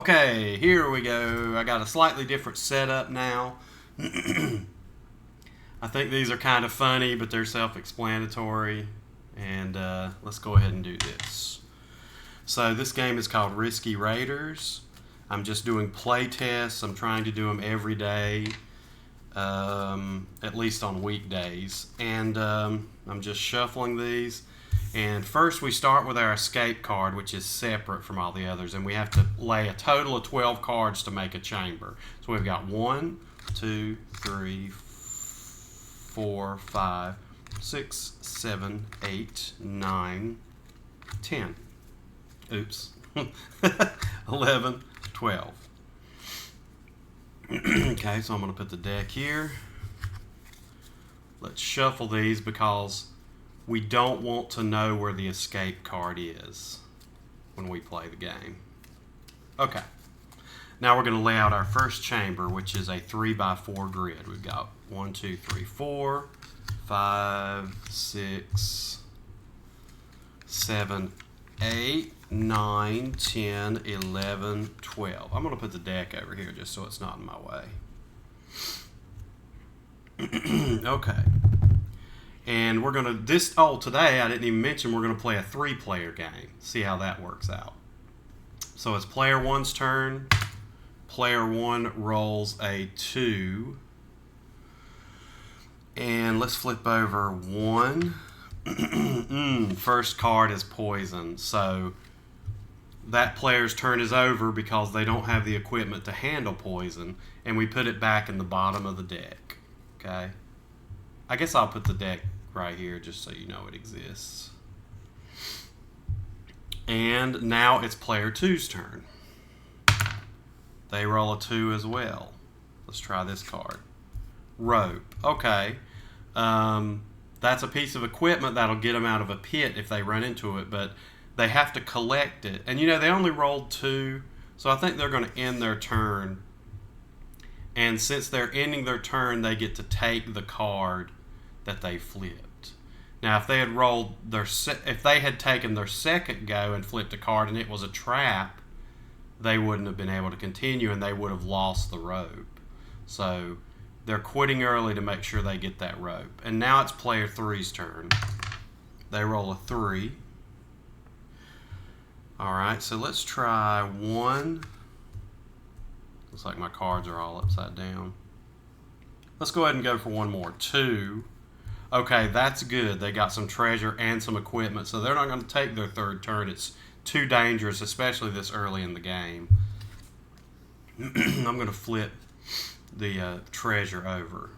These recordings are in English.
Okay, here we go. I got a slightly different setup now. I think these are kind of funny, but they're self-explanatory. And let's go ahead and do this. So this game is called Risky Raiders. I'm just doing play tests. I'm trying to do them every day, at least on weekdays. And I'm just shuffling these. And first we start with our escape card, which is separate from all the others. And we have to lay a total of 12 cards to make a chamber. So we've got 1, 2, 3, 4, 5, 6, 7, 8, 9, 10. Oops. 11, 12. Okay, so I'm going to put the deck here. Let's shuffle these because we don't want to know where the escape card is when we play the game. Okay. Now we're going to lay out our first chamber, which is a 3x4 grid. We've got 1, 2, 3, 4, 5, 6, 7, 8, 9, 10, 11, 12. I'm going to put the deck over here just so it's not in my way. Okay. And we're going to, today I didn't even mention we're going to play a 3-player game. See how that works out. So it's player 1's turn. Player 1 rolls a 2. And let's flip over 1. First card is poison. So that player's turn is over because they don't have the equipment to handle poison. And we put it back in the bottom of the deck. Okay. I guess I'll put the deck right here just so you know it exists. And now it's player 2's turn. They roll a 2 as well. Let's try this card. Rope. Okay. That's a piece of equipment that'll get them out of a pit if they run into it, but they have to collect it. And you know, they only rolled 2, so I think they're going to end their turn. And since they're ending their turn, they get to take the card that they flipped. Now, if they had rolled if they had taken their second go and flipped a card and it was a trap, they wouldn't have been able to continue and they would have lost the rope. So they're quitting early to make sure they get that rope. And now it's player 3's turn. They roll a 3. All right, so let's try 1. Looks like my cards are all upside down. Let's go ahead and go for one more. 2. Okay, that's good. They got some treasure and some equipment, so they're not going to take their third turn. It's too dangerous, especially this early in the game. I'm going to flip the treasure over.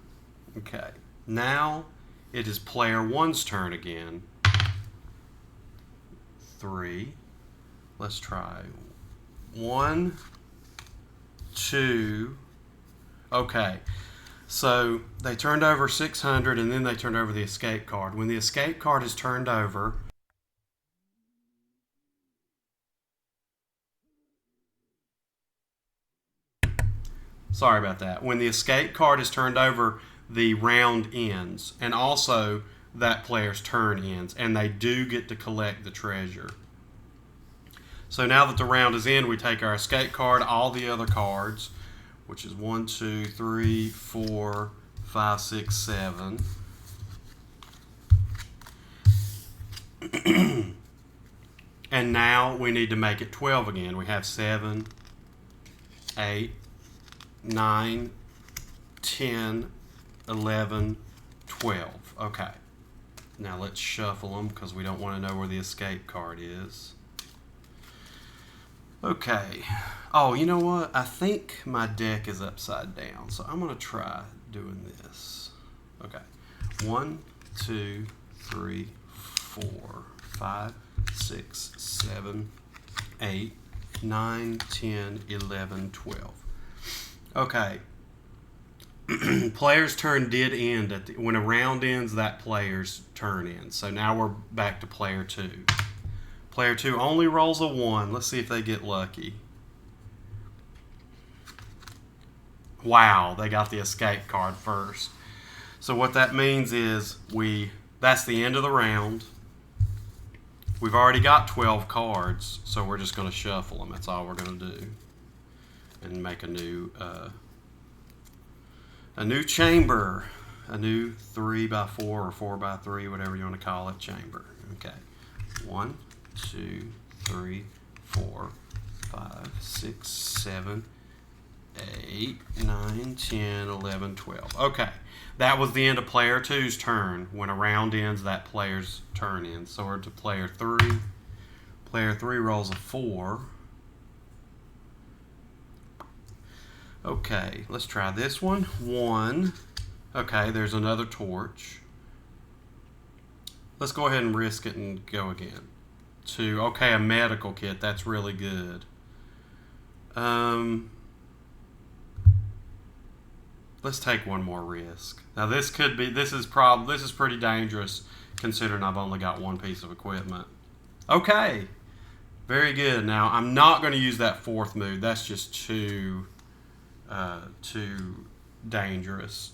Okay, now it is player 1's turn again. 3. Let's try 1, 2. Okay. So they turned over 600 and then they turned over the escape card. When the escape card is turned over, sorry about that. When the escape card is turned over, the round ends. And also that player's turn ends. And they do get to collect the treasure. So now that the round is in, we take our escape card, all the other cards, which is 1, 2, 3, 4, 5, 6, 7. And now we need to make it 12 again. We have 7, 8, 9, 10, 11, 12. Okay. Now let's shuffle them because we don't want to know where the escape card is. Okay. Oh, you know what? I think my deck is upside down, so I'm going to try doing this. Okay. 1, 2, 3, 4, 5, 6, 7, 8, 9, 10, 11, 12. Okay. Player's turn did end. When a round ends, that player's turn ends. So now we're back to player 2. Player 2 only rolls a 1. Let's see if they get lucky. Wow, they got the escape card first. So what that means is that's the end of the round. We've already got 12 cards, so we're just going to shuffle them. That's all we're going to do. and make a new chamber, a new 3x4 or 4x3, whatever you want to call it, chamber. Okay, 1, 2, 3, 4, 5, 6, 7, 8, 9, 10, 11, 12. Okay, that was the end of player 2's turn. When a round ends, that player's turn ends. So we're to player 3. Player 3 rolls a 4. Okay, let's try this one. 1. Okay, there's another torch. Let's go ahead and risk it and go again. 2. Okay, a medical kit. That's really good. Let's take one more risk. Now this is pretty dangerous considering I've only got one piece of equipment. Okay, very good. Now I'm not going to use that 4th move. That's just too dangerous.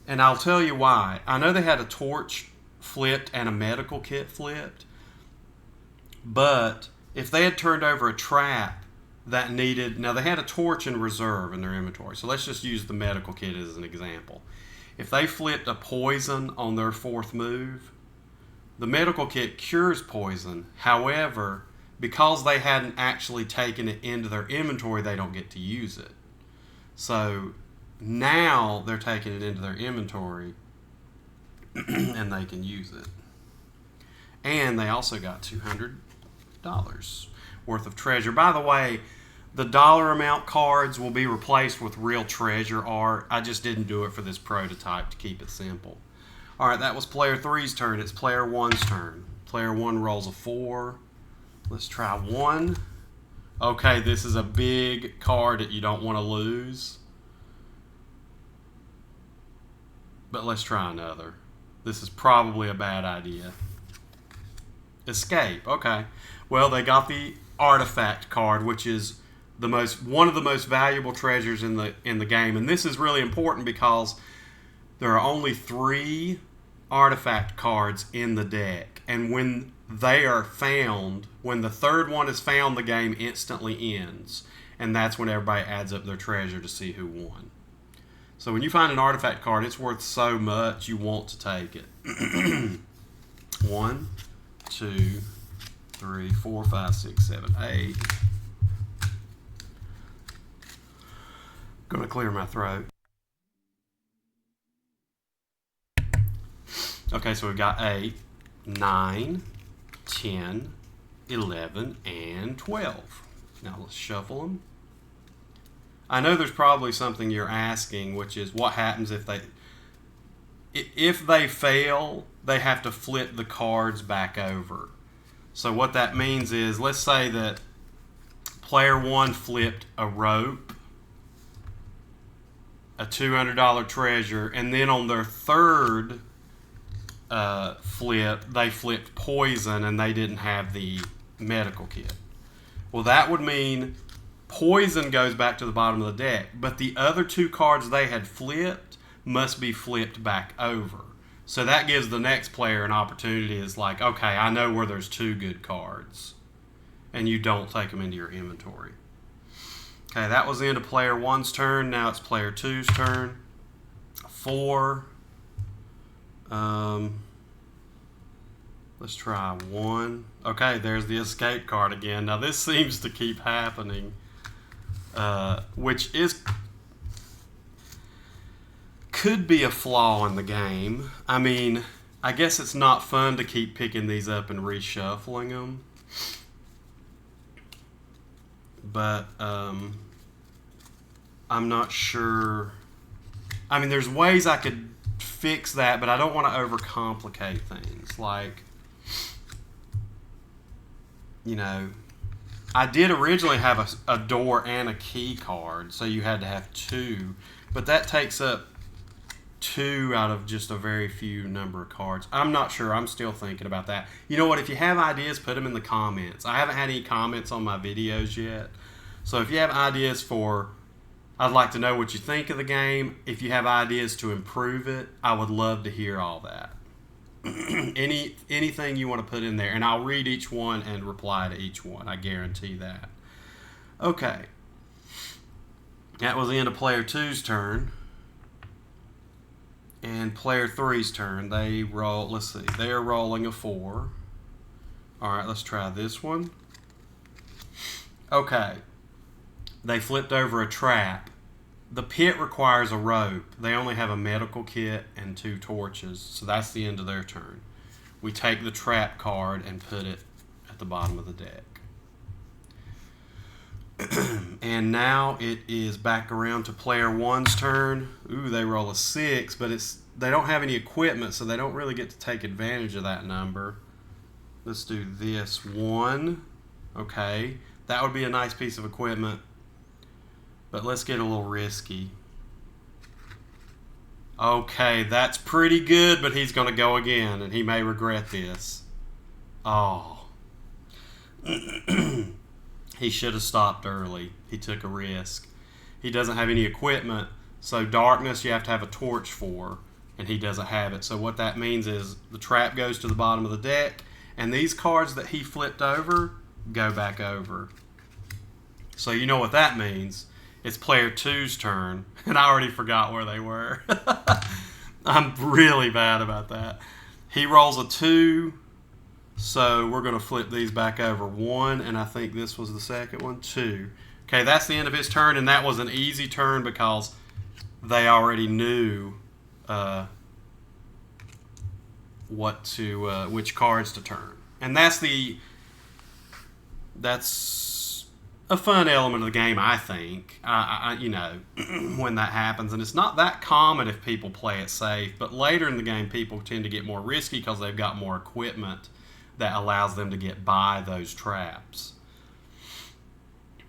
And I'll tell you why. I know they had a torch flipped and a medical kit flipped, but if they had turned over a trap that needed... Now, they had a torch in reserve in their inventory, so let's just use the medical kit as an example. If they flipped a poison on their 4th move, the medical kit cures poison. However, because they hadn't actually taken it into their inventory, they don't get to use it. So now they're taking it into their inventory and they can use it. And they also got $200 worth of treasure. By the way, the dollar amount cards will be replaced with real treasure art. I just didn't do it for this prototype to keep it simple. Alright, that was player 3's turn. It's player 1's turn. Player 1 rolls a 4. Let's try 1. Okay, this is a big card that you don't want to lose. But let's try another. This is probably a bad idea. Escape. Okay. Well, they got the artifact card, which is one of the most valuable treasures in the game, and this is really important because there are only 3 artifact cards in the deck, and when they are found, when the 3rd one is found, the game instantly ends, and that's when everybody adds up their treasure to see who won. So when you find an artifact card, it's worth so much you want to take it. 1, 2, 3, 4, 5, 6, 7, 8. Gonna clear my throat. Okay, so we've got 8, 9, 10, 11, and 12. Now let's shuffle them. I know there's probably something you're asking, which is what happens if they fail, they have to flip the cards back over. So what that means is, let's say that player 1 flipped a rope, a $200 treasure, and then on their 3rd flip, they flipped poison and they didn't have the medical kit. Well, that would mean poison goes back to the bottom of the deck, but the other 2 cards they had flipped must be flipped back over. So that gives the next player an opportunity. It's like, okay, I know where there's 2 good cards, and you don't take them into your inventory. Okay, that was the end of player 1's turn. Now it's player 2's turn. 4. Let's try 1. Okay, there's the escape card again. Now this seems to keep happening, which could be a flaw in the game. I mean, I guess it's not fun to keep picking these up and reshuffling them. But I'm not sure. I mean, there's ways I could fix that, but I don't want to overcomplicate things. Like, you know, I did originally have a door and a key card, so you had to have 2, but that takes up 2 out of just a very few number of cards. I'm not sure. I'm still thinking about that. You know what? If you have ideas, put them in the comments. I haven't had any comments on my videos yet, so if you have ideas for... I'd like to know what you think of the game. If you have ideas to improve it, I would love to hear all that. Anything you want to put in there, and I'll read each one and reply to each one. I guarantee that. Okay, That was the end of player two's turn. And player three's turn. They roll, let's see, they are rolling a 4. Alright, let's try this one. Okay. They flipped over a trap. The pit requires a rope. They only have a medical kit and 2 torches, so that's the end of their turn. We take the trap card and put it at the bottom of the deck. And now it is back around to player one's turn. Ooh, they roll a 6, but they don't have any equipment, so they don't really get to take advantage of that number. Let's do this 1. Okay, that would be a nice piece of equipment, but let's get a little risky. Okay, that's pretty good, but he's going to go again, and he may regret this. Oh. He should have stopped early. He took a risk. He doesn't have any equipment, so darkness you have to have a torch for, and he doesn't have it. So what that means is the trap goes to the bottom of the deck, and these cards that he flipped over go back over. So you know what that means. It's player two's turn, and I already forgot where they were. I'm really bad about that. He rolls a 2. So we're going to flip these back over. 1, and I think this was the second one. 2. Okay, that's the end of his turn, and that was an easy turn because they already knew which cards to turn. And that's a fun element of the game, I think. You know, when that happens, and it's not that common if people play it safe. But later in the game, people tend to get more risky because they've got more equipment that allows them to get by those traps.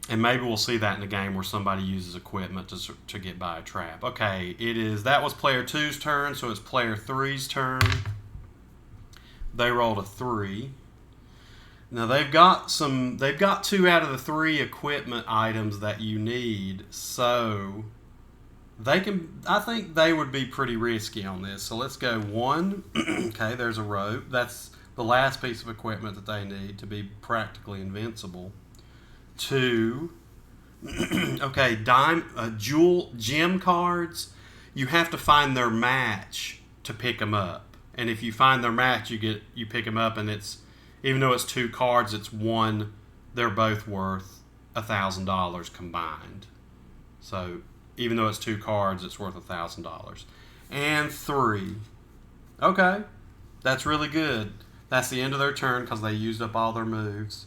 And maybe we'll see that in a game where somebody uses equipment to get by a trap. Okay, that was player two's turn, so it's player three's turn. They rolled a 3. Now they've got 2 out of the 3 equipment items that you need, so I think they would be pretty risky on this. So let's go 1. Okay, there's a rope. That's the last piece of equipment that they need to be practically invincible. 2. Okay, gem cards. You have to find their match to pick them up. And if you find their match, you pick them up, and even though it's 2 cards, it's 1. They're both worth $1,000 combined. So even though it's 2 cards, it's worth $1,000. And 3. Okay, that's really good. That's the end of their turn because they used up all their moves.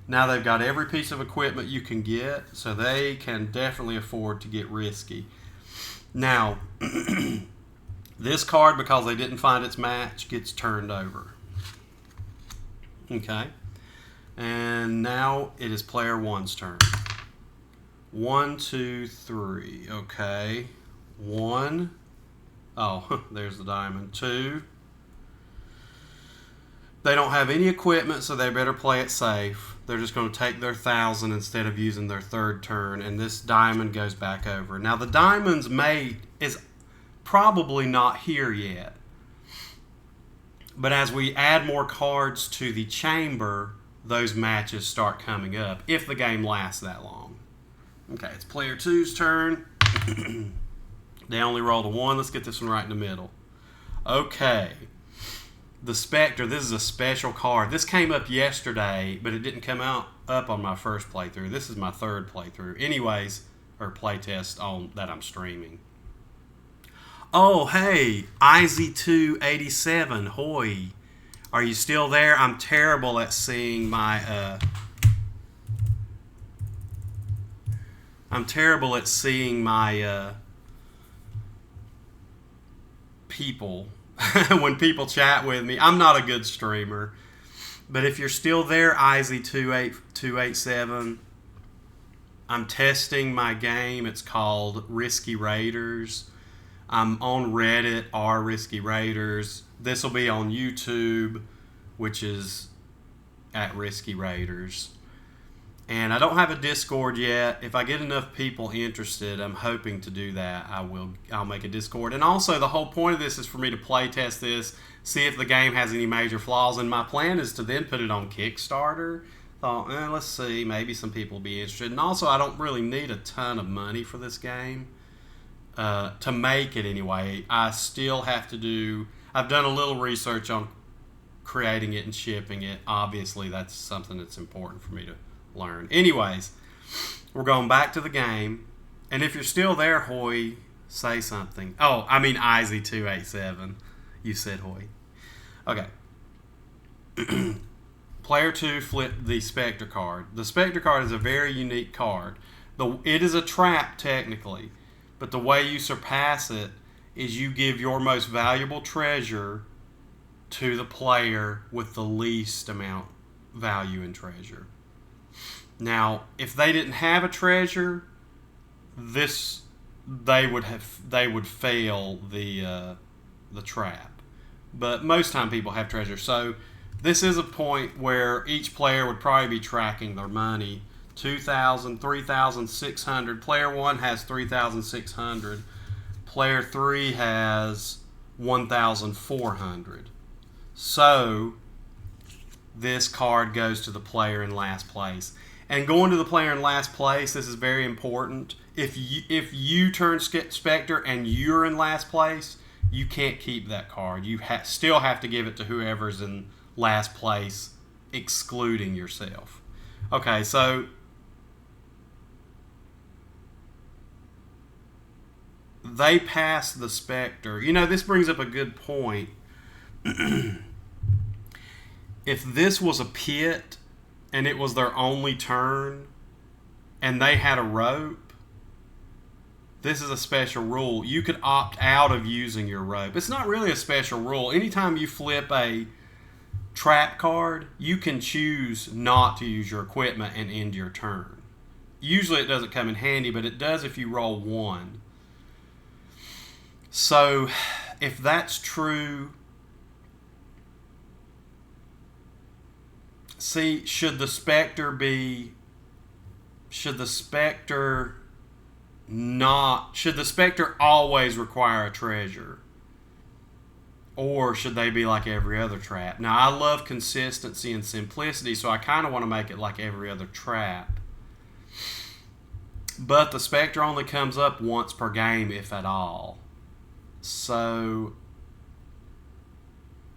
Now they've got every piece of equipment you can get, so they can definitely afford to get risky. Now, this card, because they didn't find its match, gets turned over. Okay. And now it is player one's turn. 1, 2, 3. Okay. 1. Oh, there's the diamond. 2. They don't have any equipment, so they better play it safe. They're just going to take their 1,000 instead of using their third turn, and this diamond goes back over. Now, the diamond's mate is probably not here yet. But as we add more cards to the chamber, those matches start coming up, if the game lasts that long. Okay, it's player two's turn. They only rolled a 1. Let's get this one right in the middle. Okay. The Spectre, this is a special card. This came up yesterday, but it didn't come up on my first playthrough. This is my third playthrough. Anyways, or playtest on that I'm streaming. Oh, hey, IZ287, hoy. Are you still there? I'm terrible at seeing my, people. When people chat with me. I'm not a good streamer. But if you're still there, IZ287, I'm testing my game. It's called Risky Raiders. I'm on Reddit, Risky Raiders. This will be on YouTube, which is at Risky Raiders. And I don't have a Discord yet. If I get enough people interested, I'm hoping to do that. I'll make a Discord. And also, the whole point of this is for me to play test this, see if the game has any major flaws. And my plan is to then put it on Kickstarter Thought, let's see, maybe some people will be interested. And also, I don't really need a ton of money for this game to make it anyway. I still have to do. I've done a little research on creating it and shipping it. Obviously, that's something that's important for me to learn. Anyways, we're going back to the game. And if you're still there, Hoy, say something. Oh, I mean Izzy287. You said Hoy. Okay. Player 2 flipped the Spectre card. The Spectre card is a very unique card. It is a trap, technically. But the way you surpass it is you give your most valuable treasure to the player with the least amount value in treasure. Now, if they didn't have a treasure, they would fail the trap. But most time people have treasure. So this is a point where each player would probably be tracking their money. 2,000, 3,600. Player 1 has 3,600. Player 3 has 1,400. So this card goes to the player in last place. And going to the player in last place, this is very important. If you turn Spectre and you're in last place, you can't keep that card. You still have to give it to whoever's in last place, excluding yourself. Okay, so they pass the Spectre. You know, this brings up a good point. If this was a pit and it was their only turn and they had a rope, this is a special rule. You could opt out of using your rope. It's not really a special rule. Anytime you flip a trap card, you can choose not to use your equipment and end your turn. Usually it doesn't come in handy, but it does if you roll 1. So if that's true, see, should the Spectre always require a treasure? Or should they be like every other trap? Now, I love consistency and simplicity, so I kind of want to make it like every other trap. But the Spectre only comes up once per game, if at all. So,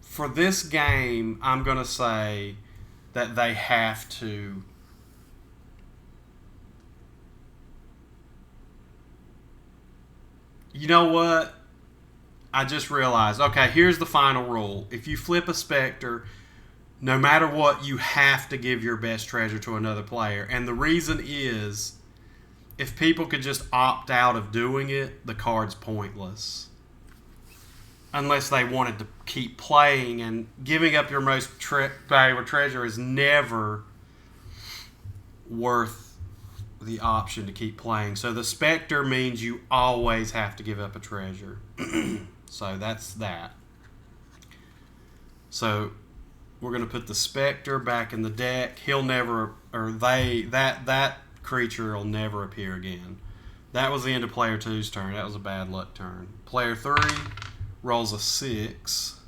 for this game, I'm going to say that they have to you know what? I just realized, okay, here's the final rule. If you flip a Spectre, no matter what, you have to give your best treasure to another player. And the reason is, if people could just opt out of doing it, the card's pointless. Unless they wanted to keep playing, and giving up your most valuable treasure is never worth the option to keep playing. So the Spectre means you always have to give up a treasure. So that's that. So we're going to put the Spectre back in the deck. He'll never, or that creature will never appear again. That was the end of player 2's turn. That was a bad luck turn. Player 3 rolls a 6.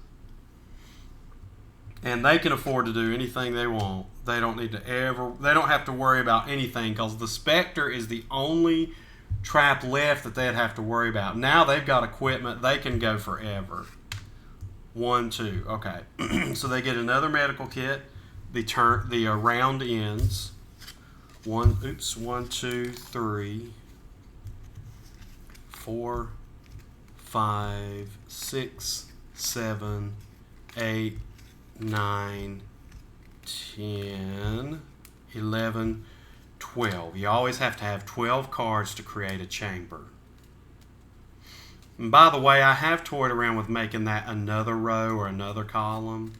And they can afford to do anything they want. They don't have to worry about anything, because the Spectre is the only trap left that they'd have to worry about. Now they've got equipment. They can go forever. 1, 2. Okay. So they get another medical kit. The round ends. 1, 2, 3, 4, 5, 6, 7, 8, 9, 10, 11, 12. You always have to have 12 cards to create a chamber. And by the way, I have toyed around with making that another row or another column.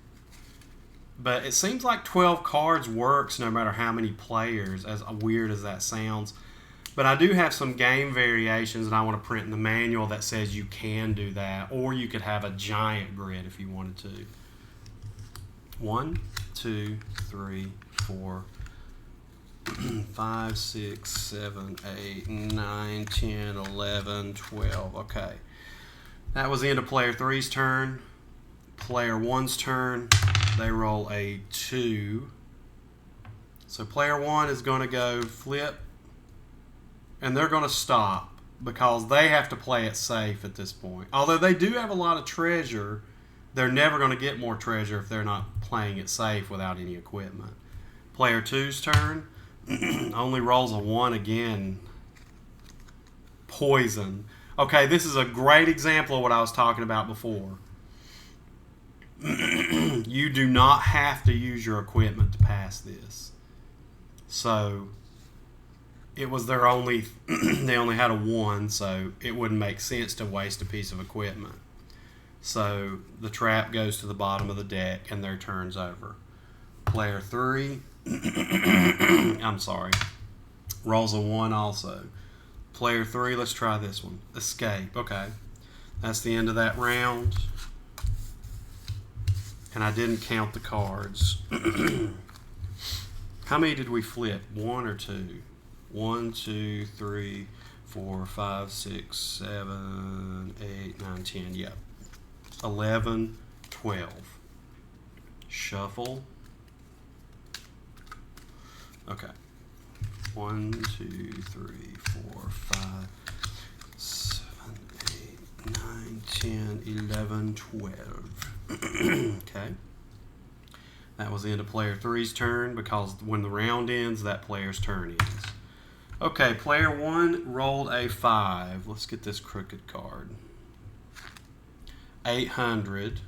But it seems like 12 cards works no matter how many players, as weird as that sounds. But I do have some game variations, and I want to print in the manual that says you can do that. Or you could have a giant grid if you wanted to. 1, 2, 3, 4, 5, 6, 7, 8, 9, 10, 11, 12. Okay. That was the end of player 3's turn. Player 1's turn. They roll a 2. So player 1 is going to go flip, and they're going to stop because they have to play it safe at this point. Although they do have a lot of treasure, they're never going to get more treasure if they're not playing it safe without any equipment. Player 2's turn. Only rolls a 1 again. Poison. Okay, this is a great example of what I was talking about before. You do not have to use your equipment to pass this. So it was their only they only had a 1, so it wouldn't make sense to waste a piece of equipment. So the trap goes to the bottom of the deck and their turn's over. Player 3 I'm sorry, rolls a 1 also. Player 3, let's try this one. Escape. Okay, that's the end of that round. And I didn't count the cards. How many did we flip? 1 or 2? 1, 2, 3, 4, 5, 6, 7, 8, 9, 10. Yep. 11, 12. Shuffle. Okay. 1, 2, 3, 4, 5, 7, 8, 9, 10, 11, 12. Okay. That was the end of player 3's turn because when the round ends, that player's turn ends. Okay, player 1 rolled a 5. Let's get this crooked card. 800.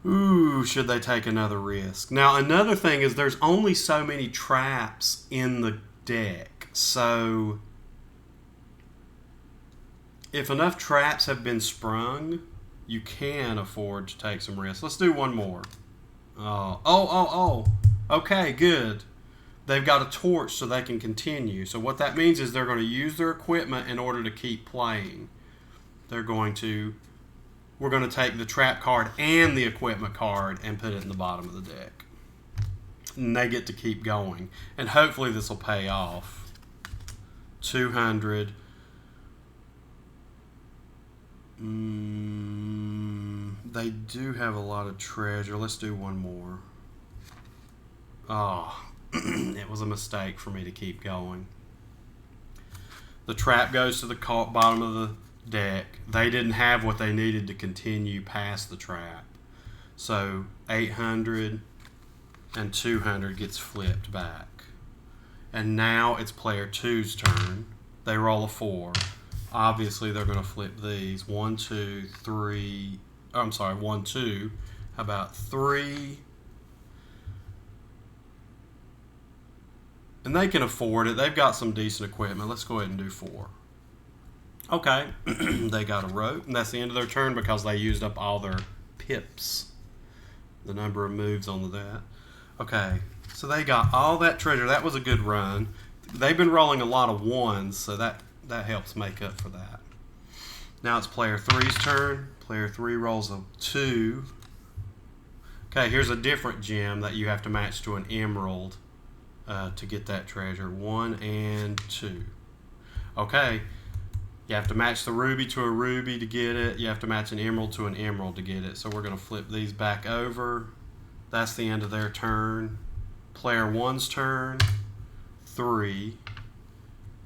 Ooh, should they take another risk? Now, another thing is there's only so many traps in the deck. So, if enough traps have been sprung, you can afford to take some risks. Let's do one more. Oh. Okay, good. They've got a torch so they can continue. So what that means is they're going to use their equipment in order to keep playing. We're going to take the trap card and the equipment card and put it in the bottom of the deck. And they get to keep going. And hopefully this will pay off. 200. They do have a lot of treasure. Let's do one more. Oh, it was a mistake for me to keep going. The trap goes to the bottom of the deck. They didn't have what they needed to continue past the trap. So 800 and 200 gets flipped back. And now it's player 2's turn. They roll a 4. Obviously, they're going to flip these. 1, 2, 3. I'm sorry, 1, 2. How about 3? And they can afford it. They've got some decent equipment. Let's go ahead and do 4. Okay. They got a rope. And that's the end of their turn because they used up all their pips. The number of moves on that. Okay. So they got all that treasure. That was a good run. They've been rolling a lot of 1s, so that helps make up for that. Now it's player 3's turn. Player 3 rolls a 2. Okay, here's a different gem that you have to match to an emerald to get that treasure. 1 and 2. Okay, you have to match the ruby to a ruby to get it. You have to match an emerald to an emerald to get it. So we're going to flip these back over. That's the end of their turn. Player 1's turn. 3.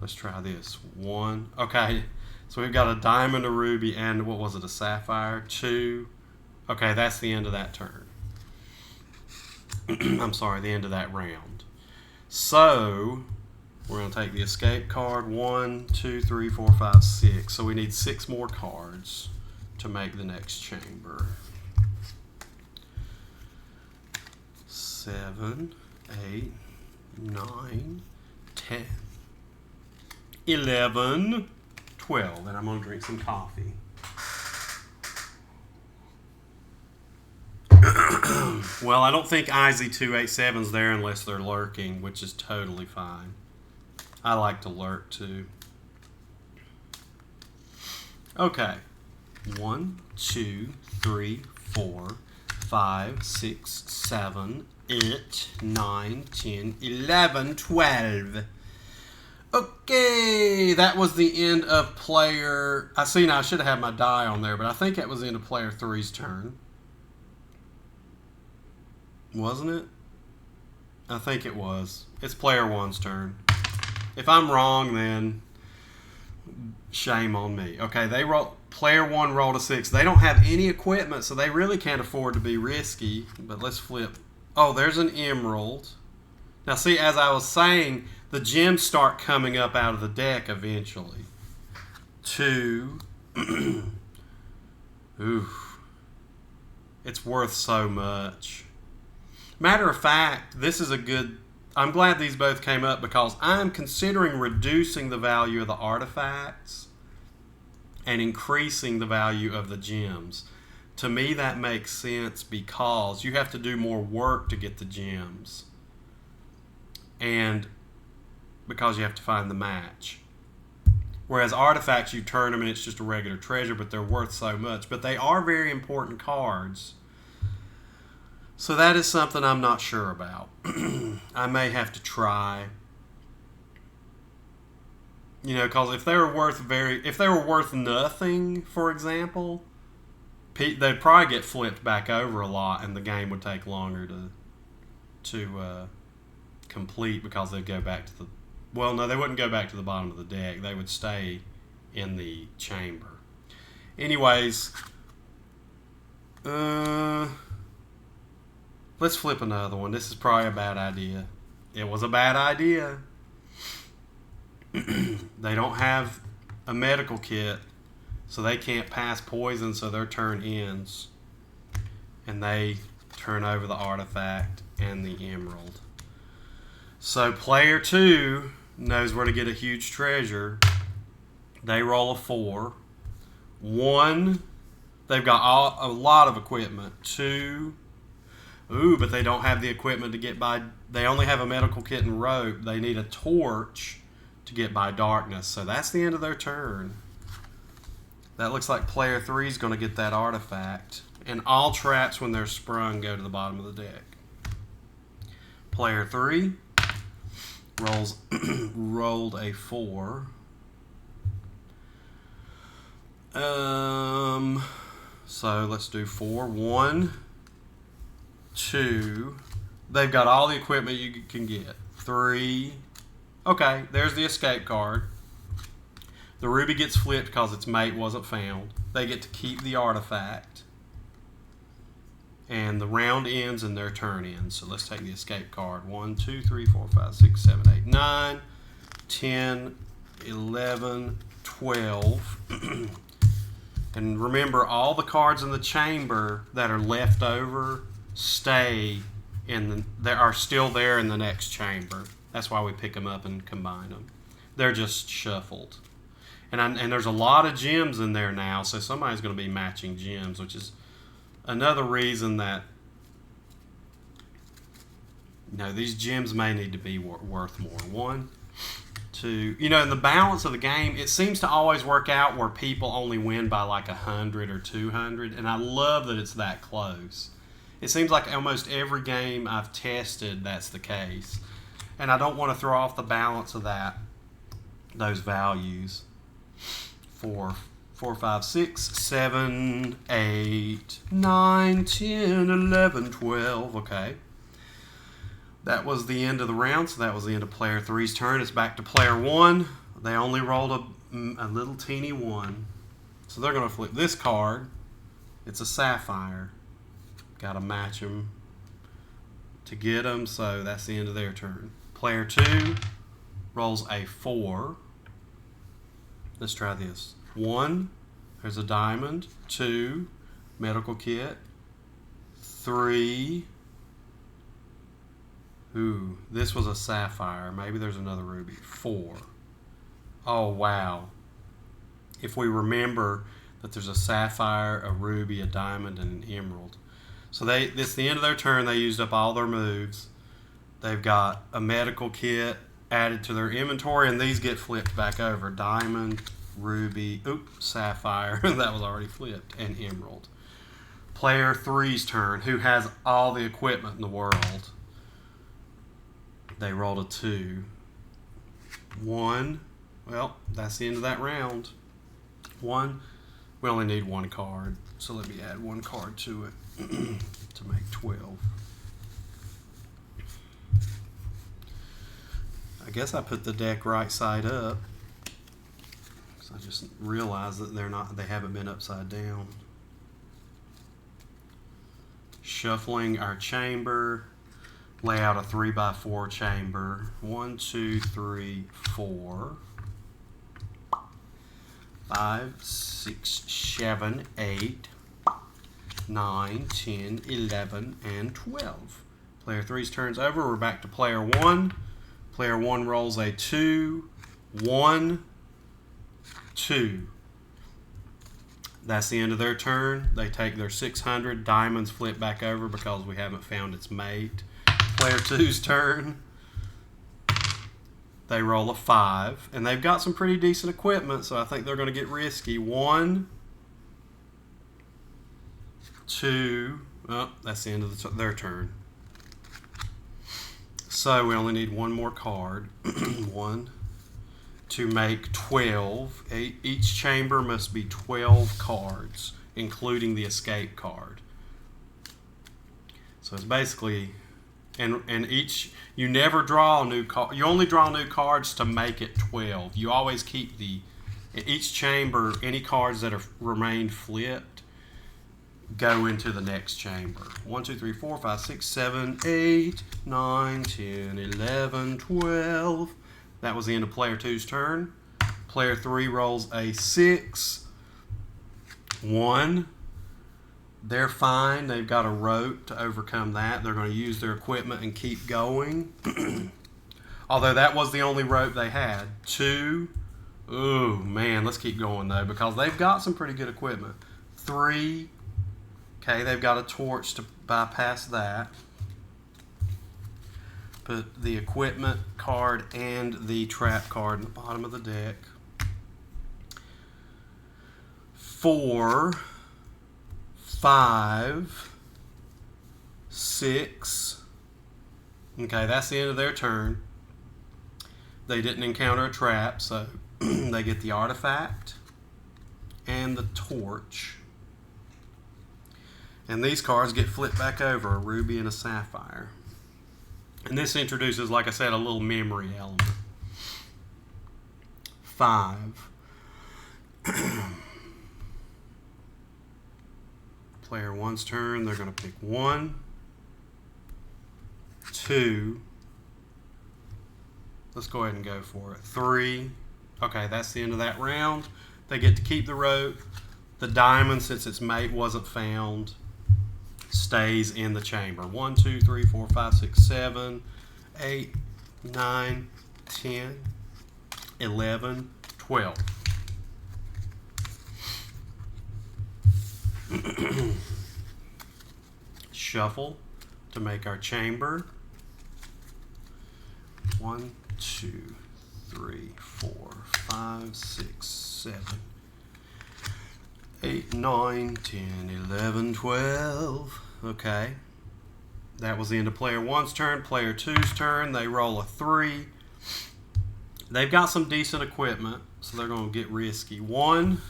Let's try this. 1. Okay, so we've got a diamond, a ruby, and what was it, a sapphire? 2. Okay, that's the end of that turn. I'm sorry, the end of that round. So, we're going to take the escape card. 1, 2, 3, 4, 5, 6. So we need 6 more cards to make the next chamber. 7, 8, 9, 10. 11, 12, and I'm going to drink some coffee. Well, I don't think IZ287's there unless they're lurking, which is totally fine. I like to lurk too. Okay. 1, 2, 3, 4, 5, 6, 7, 8, 9, 10, 11, 12. Okay, that was the end of player... I see now I should have had my die on there, but I think that was the end of player 3's turn. Wasn't it? I think it was. It's player one's turn. If I'm wrong, then shame on me. Okay, player one rolled a 6. They don't have any equipment, so they really can't afford to be risky. But let's flip. Oh, there's an emerald. Now, see, as I was saying, the gems start coming up out of the deck eventually. 2. Oof. It's worth so much. Matter of fact, this is a good... I'm glad these both came up because I'm considering reducing the value of the artifacts and increasing the value of the gems. To me, that makes sense because you have to do more work to get the gems. And because you have to find the match. Whereas artifacts, you turn them and it's just a regular treasure, but they're worth so much. But they are very important cards. So that is something I'm not sure about. I may have to try. You know, because if they were worth nothing, for example, they'd probably get flipped back over a lot, and the game would take longer to complete because they'd go back to the... Well, no, they wouldn't go back to the bottom of the deck. They would stay in the chamber. Anyways, let's flip another one. This is probably a bad idea. It was a bad idea. They don't have a medical kit, so they can't pass poison, so their turn ends. And they turn over the artifact and the emerald. So player 2 knows where to get a huge treasure. They roll a 4. 1, they've got a lot of equipment. 2, ooh, but they don't have the equipment to get by. They only have a medical kit and rope. They need a torch to get by darkness. So that's the end of their turn. That looks like player 3 is going to get that artifact. And all traps, when they're sprung, go to the bottom of the deck. Player 3 rolled a 4. So let's do 4. 1, 2. They've got all the equipment you can get. 3. Okay, there's the escape card. The ruby gets flipped because its mate wasn't found. They get to keep the artifact. And the round ends and their turn ends. So let's take the escape card. 1, 2, 3, 4, 5, 6, 7, 8, 9, 10, 11, 12. And remember, all the cards in the chamber that are left over stay they are still there in the next chamber. That's why we pick them up and combine them. They're just shuffled. And there's a lot of gems in there now, so somebody's going to be matching gems, which is another reason that these gems may need to be worth more. 1, 2, in the balance of the game, it seems to always work out where people only win by like 100 or 200, and I love that it's that close. It seems like almost every game I've tested, that's the case. And I don't want to throw off the balance of those values. 4, 5, 6, 7, 8, 9, 10, 11, 12. Okay. That was the end of the round, so that was the end of player 3's turn. It's back to player 1. They only rolled a little teeny 1. So they're going to flip this card. It's a sapphire. Got to match them to get them, so that's the end of their turn. Player 2 rolls a 4. Let's try this. 1, there's a diamond. 2, medical kit. 3, ooh, this was a sapphire. Maybe there's another ruby. 4. Oh, wow. If we remember that there's a sapphire, a ruby, a diamond, and an emerald. So this is the end of their turn. They used up all their moves. They've got a medical kit added to their inventory, and these get flipped back over. Diamond, ruby, sapphire. That was already flipped, and emerald. Player 3's turn, who has all the equipment in the world. They rolled a 2. 1. Well, that's the end of that round. 1. We only need 1 card, so let me add 1 card to it to make 12. I guess I put the deck right side up. So I just realized that they haven't been upside down. Shuffling our chamber. Lay out a 3x4 chamber. 1, 2, 3, 4, 5, 6, 7, 8, 9, 10, 11, and 12. Player 3's turn's over. We're back to player 1. Player 1 rolls a 2, 1, 2. That's the end of their turn. They take their 600. Diamonds flip back over because we haven't found its mate. Player 2's turn. They roll a 5. And they've got some pretty decent equipment, so I think they're going to get risky. 1, 2. Oh, that's the end of their turn. So we only need one more card. 1 to make 12. Each chamber must be 12 cards, including the escape card. So it's basically, and each, you never draw a new card. You only draw new cards to make it 12. You always keep in each chamber, any cards that have remained flipped go into the next chamber. 1, 2, 3, 4, 5, 6, 7, 8, 9, 10, 11, 12. That was the end of player 2's turn. Player 3 rolls a 6, 1. They're fine. They've got a rope to overcome that. They're going to use their equipment and keep going. Although that was the only rope they had. 2. Ooh, man, let's keep going though because they've got some pretty good equipment. 3. Okay, they've got a torch to bypass that. Put the equipment card and the trap card in the bottom of the deck. 4, 5, 6. Okay, that's the end of their turn. They didn't encounter a trap, so they get the artifact and the torch. And these cards get flipped back over, a ruby and a sapphire. And this introduces, like I said, a little memory element. 5. Player 1's turn, they're going to pick 1, 2. Let's go ahead and go for it. 3. Okay, that's the end of that round. They get to keep the rope. The diamond, since its mate wasn't found, stays in the chamber. 1, 2, 3, 4, 5, 6, 7, 8, 9, 10, 11, 12. Shuffle to make our chamber. 1, 2, 3, 4, 5, 6, 7, 8, 9, 10, 11, 12. Okay. That was the end of player 1's turn. Player 2's turn. They roll a 3. They've got some decent equipment, so they're going to get risky. 1,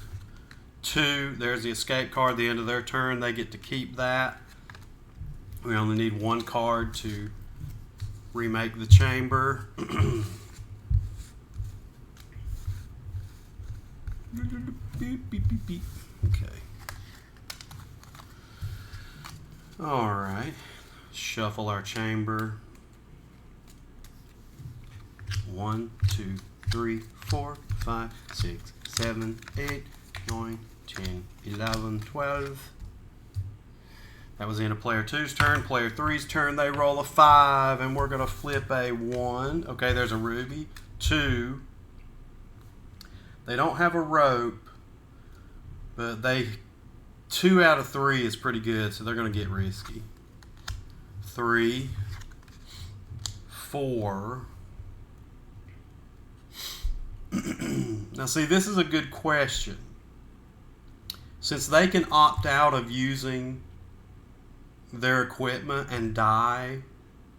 2. There's the escape card. The end of their turn. They get to keep that. We only need one card to remake the chamber. Okay. All right. Shuffle our chamber. 1, 2, 3, 4, 5, 6, 7, 8, 9, 10, 11, 12. That was the end of player 2's turn. Player 3's turn, they roll a 5, and we're going to flip a 1. Okay, there's a ruby. 2. They don't have a rope, but 2 out of 3 is pretty good, so they're going to get risky. 3, 4. Now see, this is a good question. Since they can opt out of using their equipment and die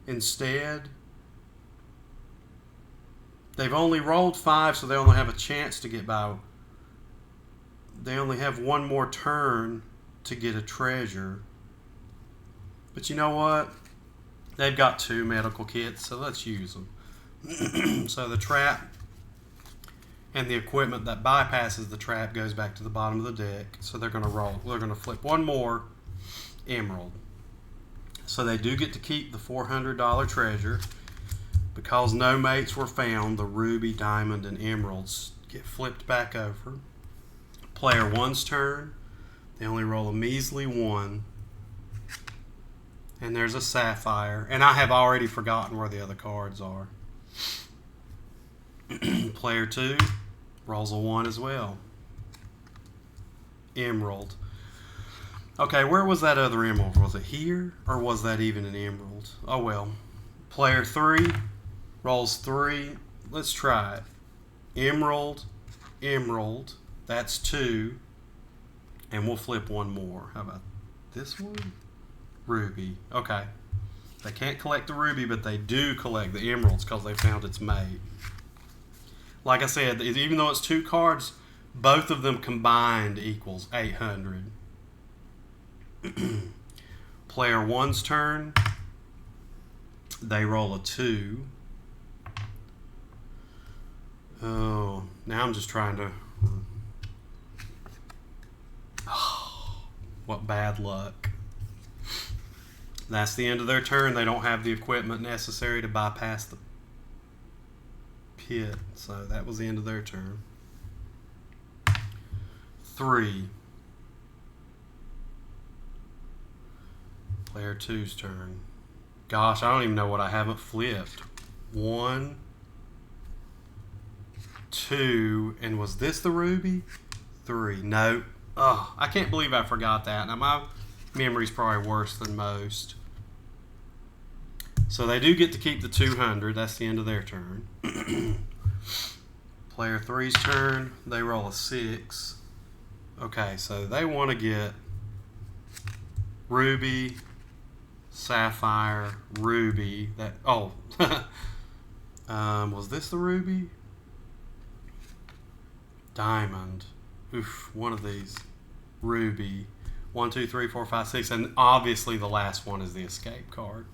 instead, they've only rolled 5, so they only have a chance to get by. They only have one more turn to get a treasure. But you know what? They've got 2 medical kits, so let's use them. So the trap and the equipment that bypasses the trap goes back to the bottom of the deck. So they're going to roll. They're going to flip one more emerald. So they do get to keep the $400 treasure. Because no mates were found, the ruby, diamond, and emeralds get flipped back over. Player one's turn. They only roll a measly 1. And there's a sapphire. And I have already forgotten where the other cards are. Player 2 rolls a 1 as well. Emerald. Okay, where was that other emerald? Was it here? Or was that even an emerald? Oh well. Player 3 rolls 3. Let's try it. Emerald. Emerald. That's 2. And we'll flip one more. How about this one? Ruby. Okay. They can't collect the ruby, but they do collect the emeralds because they found its mate. Like I said, even though it's 2 cards, both of them combined equals 800. Player one's turn. They roll a 2. Oh, now I'm just trying to... Oh, what bad luck. That's the end of their turn. They don't have the equipment necessary to bypass the pit. So that was the end of their turn. 3. Player 2's turn. Gosh, I don't even know what I haven't flipped. 1, 2, and was this the ruby? 3. No. Oh, I can't believe I forgot that. Now my memory's probably worse than most. So they do get to keep the 200. That's the end of their turn. Player 3's turn. They roll a 6. Okay, so they want to get ruby, sapphire, ruby. That was this the ruby? Diamond. Oof, one of these. Ruby. 1, 2, 3, 4, 5, 6, and obviously the last one is the escape card.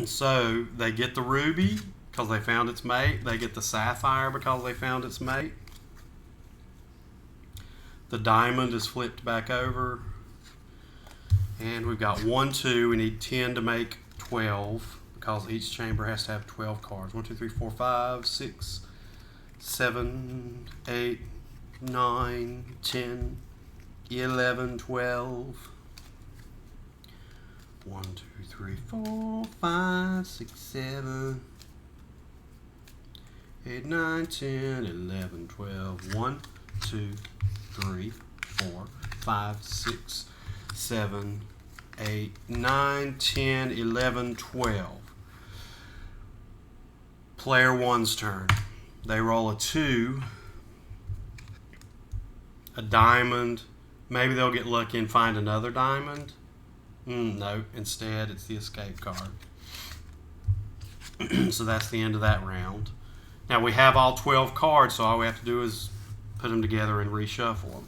So they get the ruby because they found its mate. They get the sapphire because they found its mate. The diamond is flipped back over. And we've got 1, 2. We need 10 to make 12 because each chamber has to have 12 cards. 1, 2, 3, 4, 5, 6, 7, 8, 9, 10, 11, 12. 1, 2, 3, 4, 5, 6, 7, 8, 9, 10, 11, 12. 1, 2, 3, 4, 5, 6, 7, 8, 9, 10, 11, 12. Player one's turn. They roll a 2, a diamond. Maybe they'll get lucky and find another diamond. No, instead it's the escape card. So that's the end of that round. Now we have all 12 cards, so all we have to do is put them together and reshuffle them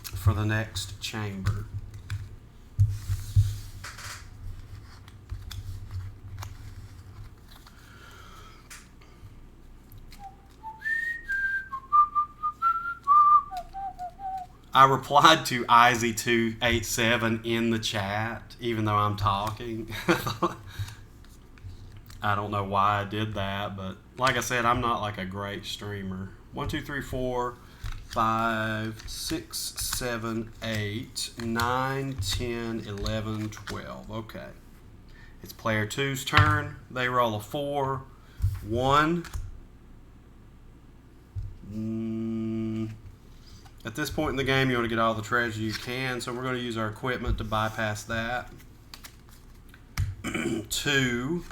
for the next chamber. I replied to Izzy287 in the chat, even though I'm talking. I don't know why I did that, but like I said, I'm not like a great streamer. 1, 2, 3, 4, 5, 6, 7, 8, 9, 10, 11, 12. Okay. It's player two's turn. They roll a 4, 1. At this point in the game, you want to get all the treasure you can, so we're going to use our equipment to bypass that. 2,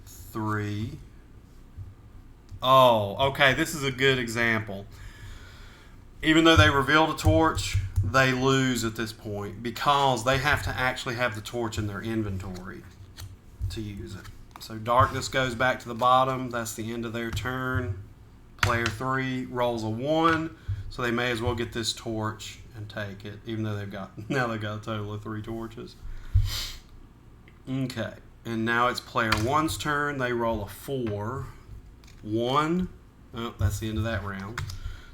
3. Oh, okay, this is a good example. Even though they revealed a torch, they lose at this point because they have to actually have the torch in their inventory to use it. So darkness goes back to the bottom. That's the end of their turn. Player 3 rolls a 1, so they may as well get this torch and take it, even though they've got a total of 3 torches. Okay. And now it's player one's turn. They roll a 4. 1. Oh, that's the end of that round.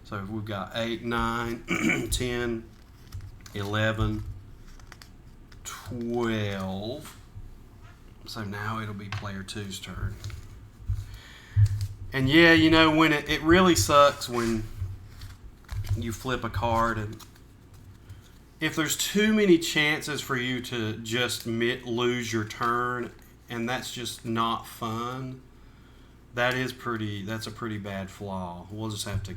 So we've got 8, 9, 10, 11, 12. So now it'll be player two's turn. And yeah, you know, when it really sucks when you flip a card, and if there's too many chances for you to just lose your turn, and that's just not fun. That's a pretty bad flaw. We'll just have to.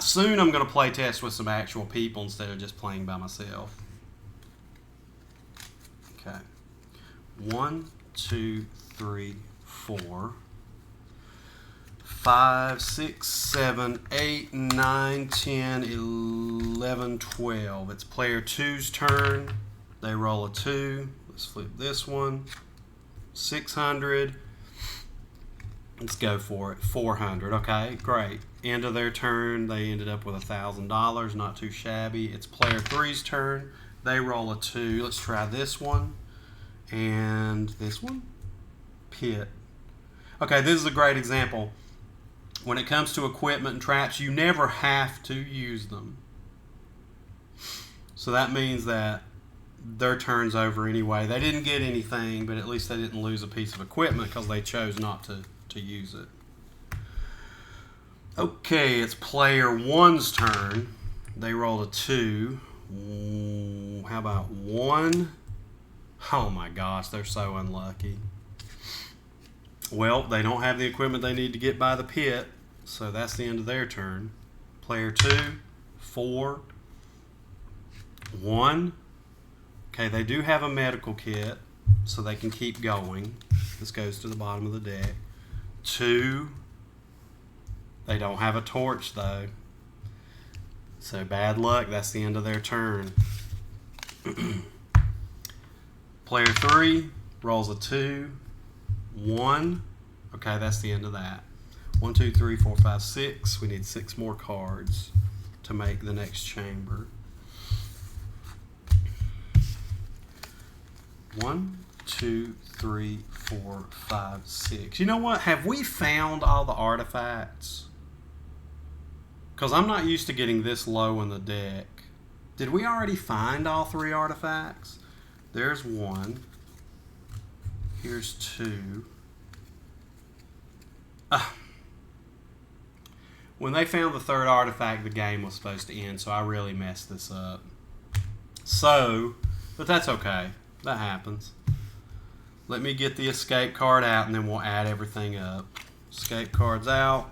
Soon I'm gonna play test with some actual people instead of just playing by myself. Okay. 1, 2, 3, 4, 5, 6, 7, 8, 9, 10, 11, 12. It's player two's turn. They roll a 2. Let's flip this one. 600. Let's go for it. 400. Okay, great. End of their turn. They ended up with $1,000. Not too shabby. It's player three's turn. They roll a 2. Let's try this one. And this one. Pit. Okay, this is a great example. When it comes to equipment and traps, you never have to use them. So that means that their turn's over anyway. They didn't get anything, but at least they didn't lose a piece of equipment because they chose not to use it. Okay, it's player one's turn. They rolled a 2. How about 1? Oh my gosh, they're so unlucky. Well, they don't have the equipment they need to get by the pit, so that's the end of their turn. Player 2, 4, 1. Okay, they do have a medical kit, so they can keep going. This goes to the bottom of the deck. 2. They don't have a torch, though. So bad luck. That's the end of their turn. Player 3 rolls a 2. 1. Okay, that's the end of that. 1, 2, 3, 4, 5, 6. We need 6 more cards to make the next chamber. 1, 2, 3, 4, 5, 6. You know what? Have we found all the artifacts? Because I'm not used to getting this low in the deck. Did we already find all 3 artifacts? There's 1. Here's 2. When they found the 3rd artifact, the game was supposed to end, so I really messed this up. But that's okay. That happens. Let me get the escape card out, and then we'll add everything up. Escape card's out.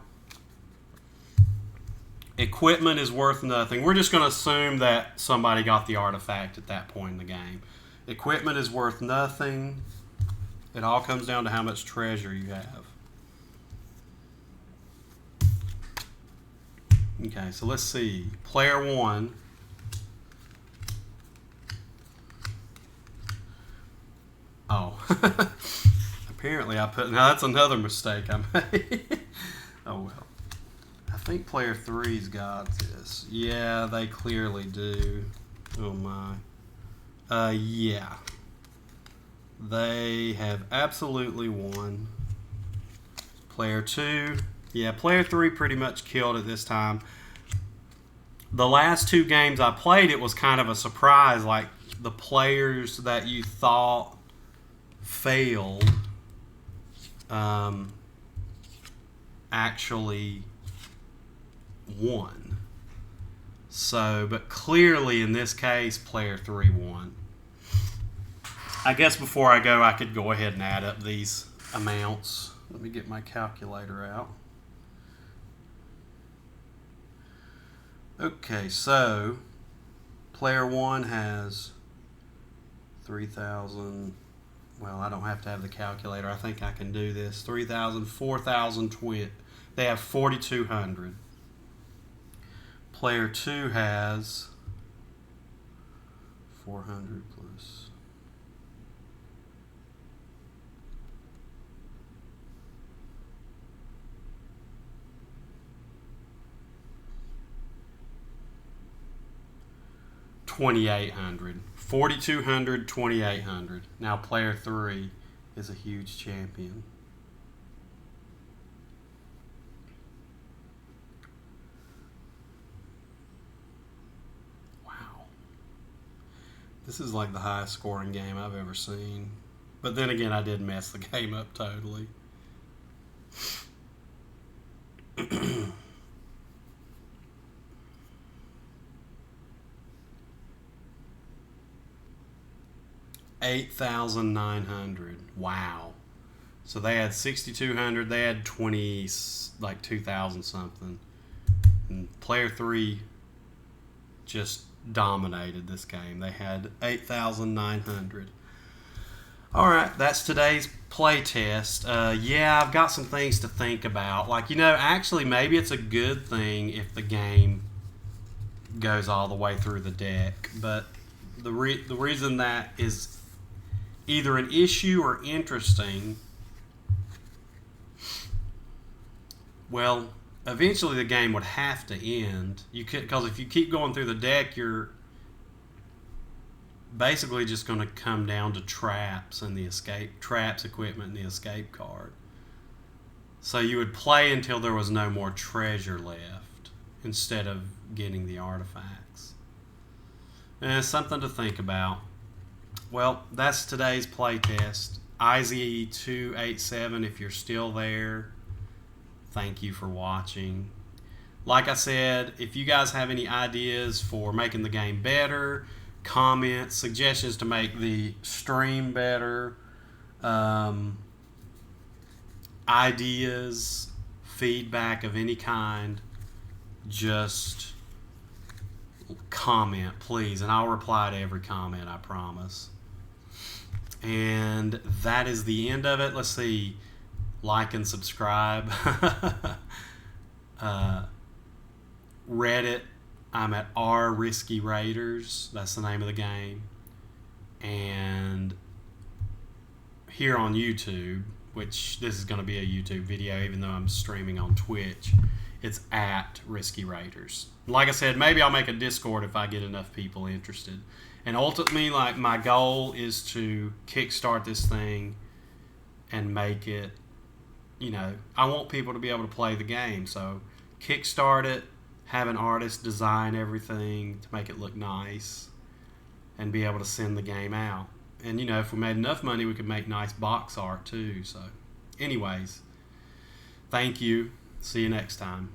Equipment is worth nothing. We're just going to assume that somebody got the artifact at that point in the game. Equipment is worth nothing. It all comes down to how much treasure you have. Okay, so let's see. Player 1. Oh. Apparently I put... Now that's another mistake I made. Oh well. I think player 3's got this. Yeah, they clearly do. Oh my. Yeah. They have absolutely won. Player 2. Yeah, player 3 pretty much killed it this time. The last 2 games I played, it was kind of a surprise. Like, the players that you thought failed actually won. So, but clearly in this case, player 3 won. I guess before I go, I could go ahead and add up these amounts. Let me get my calculator out. Okay, so player 1 has 3,000. Well, I don't have to have the calculator. I think I can do this. 3,000, 4,000, they have 4,200. Player 2 has 400 plus. $2,800. 4,200, 2,800. Now player 3 is a huge champion. Wow. This is like the highest scoring game I've ever seen. But then again, I did mess the game up totally. $8,900. Wow. So they had 6,200. They had 20, like 2,000 something. And player 3 just dominated this game. They had 8,900. All right, that's today's playtest. Yeah, I've got some things to think about. Like, actually, maybe it's a good thing if the game goes all the way through the deck. But the reason that is either an issue or interesting, well, eventually the game would have to end. Because if you keep going through the deck, you're basically just going to come down to traps and the traps equipment and the escape card. So you would play until there was no more treasure left instead of getting the artifacts. And it's something to think about. Well, that's today's playtest. IZ287, if you're still there, thank you for watching. Like I said, if you guys have any ideas for making the game better, comments, suggestions to make the stream better, ideas, feedback of any kind, just comment, please, and I'll reply to every comment, I promise. And that is the end of it. Let's see. Like and subscribe. Reddit, I'm at Risky Raiders. That's the name of the game. And here on YouTube, which this is going to be a YouTube video, even though I'm streaming on Twitch, it's at Risky Raiders. Like I said, maybe I'll make a Discord if I get enough people interested. And ultimately, like, my goal is to kickstart this thing and make it, I want people to be able to play the game. So kickstart it, have an artist design everything to make it look nice, and be able to send the game out. And, if we made enough money, we could make nice box art too. So anyways, thank you. See you next time.